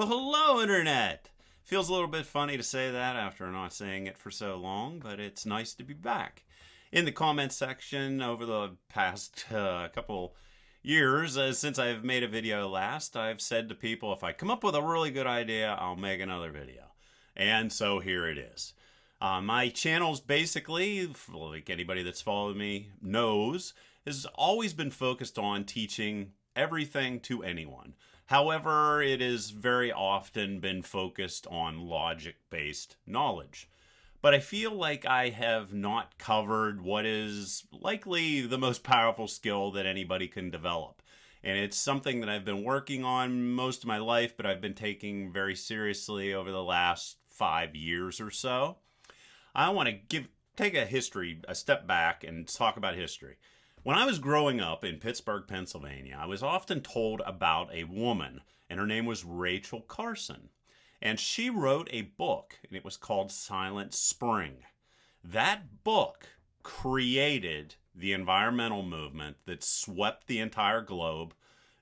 Well, hello, Internet! Feels a little bit funny to say that after not saying it for so long, but it's nice to be back. In the comment section over the past couple years, since I've made a video last, I've said to people if I come up with a really good idea, I'll make another video. And so here it is. My channel's basically, like anybody that's followed me knows, has always been focused on teaching everything to anyone. However, it has very often been focused on logic-based knowledge. But I feel like I have not covered what is likely the most powerful skill that anybody can develop. And it's something that I've been working on most of my life, but I've been taking very seriously over the last 5 years or so. I want to take a step back and talk about history. When I was growing up in Pittsburgh, Pennsylvania, I was often told about a woman, and her name was Rachel Carson. And she wrote a book, and it was called Silent Spring. That book created the environmental movement that swept the entire globe,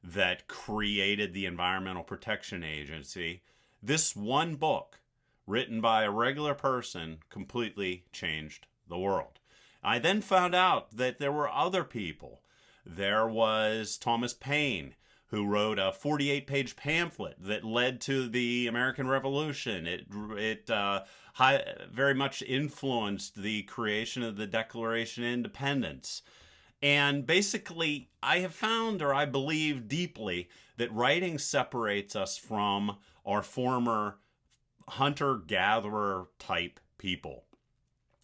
that created the Environmental Protection Agency. This one book, written by a regular person, completely changed the world. I then found out that there were other people. There was Thomas Paine, who wrote a 48-page pamphlet that led to the American Revolution. It very much influenced the creation of the Declaration of Independence. And basically, I have found, or I believe deeply, that writing separates us from our former hunter-gatherer type people.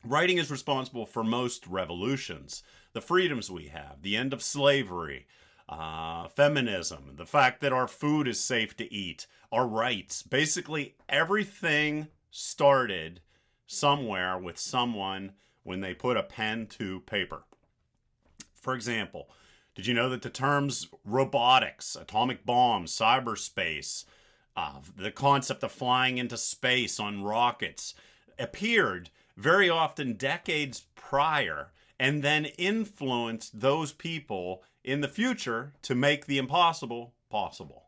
Writing is responsible for most revolutions, the freedoms we have, the end of slavery, feminism, the fact that our food is safe to eat, our rights. Basically, everything started somewhere with someone when they put a pen to paper. For example, did you know that the terms robotics, atomic bombs, cyberspace, the concept of flying into space on rockets appeared very often decades prior and then influenced those people in the future to make the impossible possible?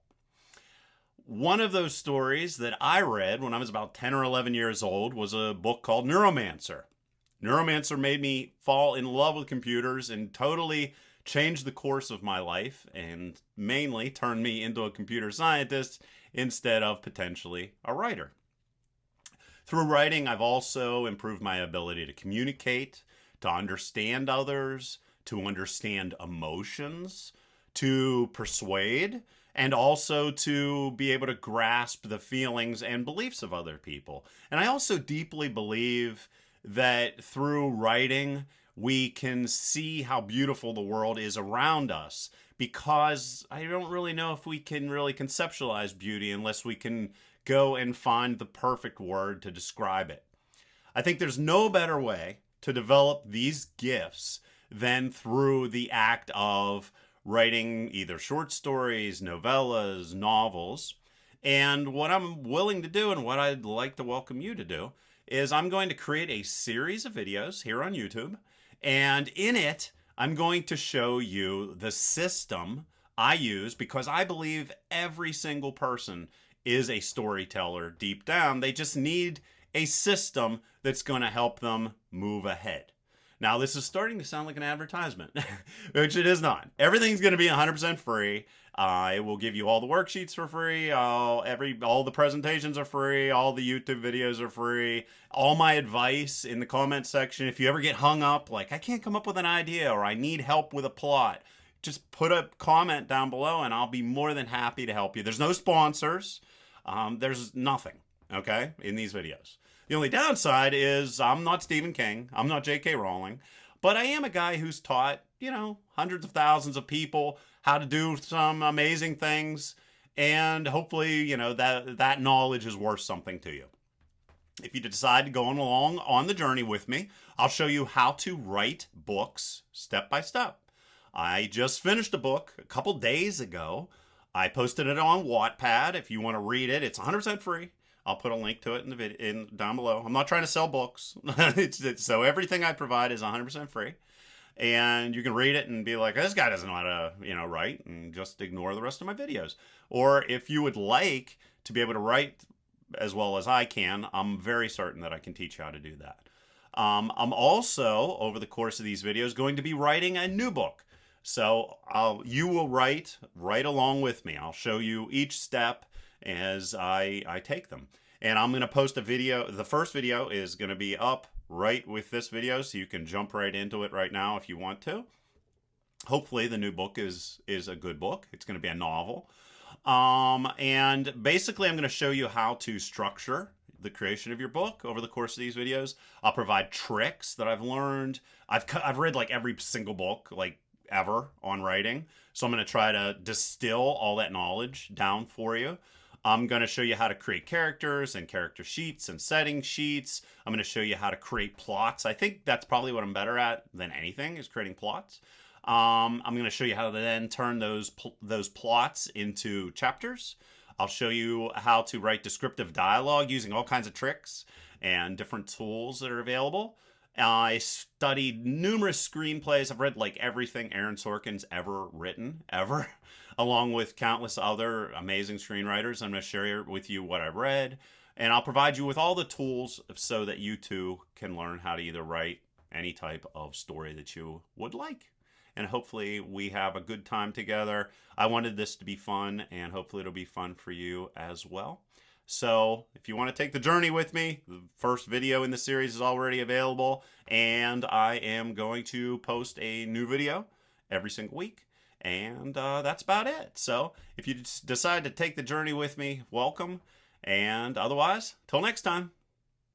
One of those stories that I read when I was about 10 or 11 years old was a book called Neuromancer. Neuromancer made me fall in love with computers and totally changed the course of my life, and mainly turned me into a computer scientist instead of potentially a writer. Through writing, I've also improved my ability to communicate, to understand others, to understand emotions, to persuade, and also to be able to grasp the feelings and beliefs of other people. And I also deeply believe that through writing, we can see how beautiful the world is around us, because I don't really know if we can really conceptualize beauty unless we can go and find the perfect word to describe it. I think there's no better way to develop these gifts than through the act of writing either short stories, novellas, novels. And what I'm willing to do, and what I'd like to welcome you to do, is I'm going to create a series of videos here on YouTube. And in it, I'm going to show you the system I use, because I believe every single person is a storyteller deep down. They just need a system that's going to help them move ahead. Now, this is starting to sound like an advertisement, which it is not. Everything's going to be 100% free. It will give you all the worksheets for free. All the presentations are free. All the YouTube videos are free. All my advice in the comment section. If you ever get hung up, like I can't come up with an idea or I need help with a plot, just put a comment down below and I'll be more than happy to help you. There's no sponsors. There's nothing, okay, in these videos. The only downside is I'm not Stephen King. I'm not J.K. Rowling. But I am a guy who's taught, hundreds of thousands of people how to do some amazing things. And hopefully, that knowledge is worth something to you. If you decide to go along on the journey with me, I'll show you how to write books step by step. I just finished a book a couple days ago. I posted it on Wattpad. If you want to read it, it's 100% free. I'll put a link to it in the video down below. I'm not trying to sell books. So everything I provide is 100% free. And you can read it and be like, this guy doesn't know how to, write, and just ignore the rest of my videos. Or if you would like to be able to write as well as I can, I'm very certain that I can teach you how to do that. I'm also, over the course of these videos, going to be writing a new book. So you will write right along with me. I'll show you each step as I take them. And I'm going to post a video. The first video is going to be up right with this video, so you can jump right into it right now if you want to. Hopefully the new book is a good book. It's going to be a novel. And basically I'm going to show you how to structure the creation of your book over the course of these videos. I'll provide tricks that I've learned. I've read like every single book like ever on writing. So I'm going to try to distill all that knowledge down for you. I'm going to show you how to create characters and character sheets and setting sheets. I'm going to show you how to create plots. I think that's probably what I'm better at than anything, is creating plots. I'm going to show you how to then turn those plots into chapters. I'll show you how to write descriptive dialogue using all kinds of tricks and different tools that are available. I studied numerous screenplays. I've read like everything Aaron Sorkin's ever written, ever, along with countless other amazing screenwriters. I'm going to share with you what I've read, and I'll provide you with all the tools so that you too can learn how to either write any type of story that you would like. And hopefully we have a good time together. I wanted this to be fun, and hopefully it'll be fun for you as well. So if you want to take the journey with me, the first video in the series is already available, and I am going to post a new video every single week. And that's about it. So if you decide to take the journey with me, welcome. And otherwise, till next time.